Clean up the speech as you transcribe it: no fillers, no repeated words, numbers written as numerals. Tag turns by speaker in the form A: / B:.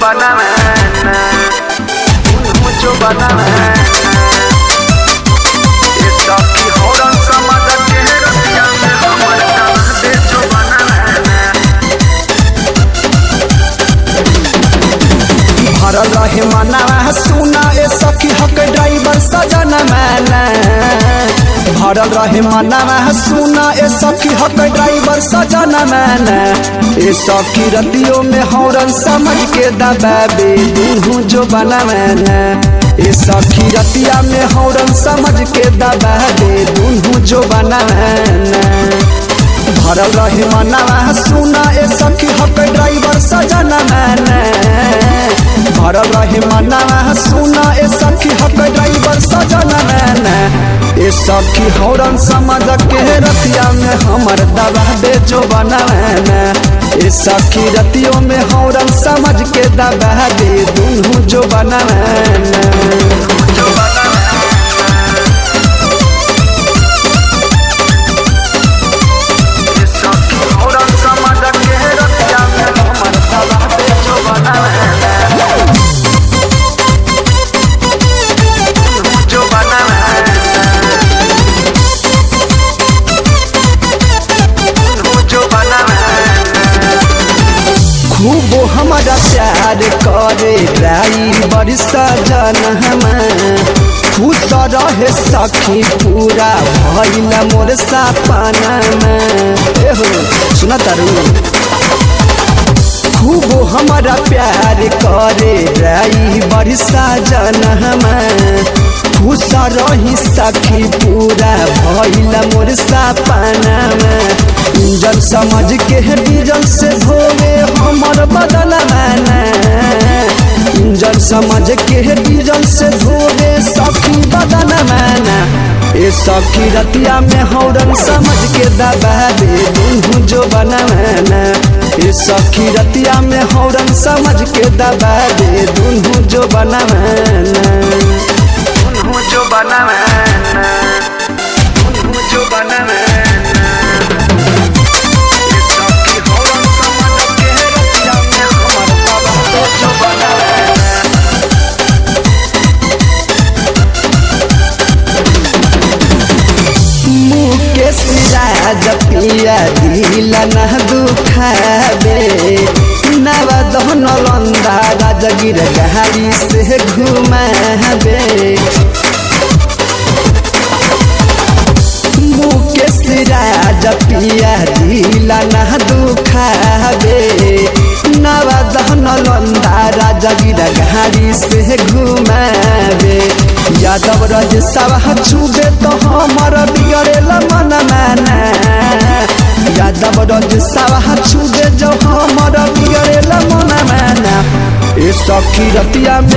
A: बनाना मुझो बनाना ये सखी हौरन समझ के रतिया में हमर कान बेचो बनाना
B: भरल रहे मनावा सुना ए सखी हक ड्राइवर सजन मैना भरल रहे मनावा सुना ए सखी हक ड्राइवर सजन मैना ए सखी रतियों में हौरन समझ के दबाबे दूहू जो बना मैना ए सखी रतिया में हौरन समझ के दबाबे दूहू जो बना मैना भरल रहे मनावा सुना ए सखी हक ड्राइवर सजन मैना भरल रहे मनावा सुना ए सखी हक ड्राइवर सजन मैना ए सखी हौरन समझ के रतिया में हमर दबाबे जो बनाना ए सखी रतियों में हौरन समझ के दबाबे दूहू जो बनाना खूब हमारा प्यार करे ड्राइवर सजन खुश रहे सखी पूरा भइल मोर सपना सुना तारू खूब हमारा प्यार करे ड्राइवर सजन खुश रही सखी पूरा भइल मोर सपना इंजन समझ के डीजल से धोवे हमर बदन मैना इंजन समझ के डीजल से धोवे सखी बदन मैना ए सखी रतिया में हौरन समझ के दबाबे दूहू जो बनाना ए सखी रतिया में हौरन समझ के दबाबे दूहू जो बनाना
A: जो बनाना जो बनाना
B: राज पिया दिल न दुखाबे नवा दहन लंदा राजगिर गाड़ी से घुमाबे मुकेश राज पिया दिल न दुखाबे नवा दहन लंदा राजगिर गाड़ी से घुमाबे यादव राज सभा छुबे तो हमर बिगड़ेल मन मैना यादव राज सभा छुबे जो हमर बिगड़ेल मन मैना ए सखी रतिया में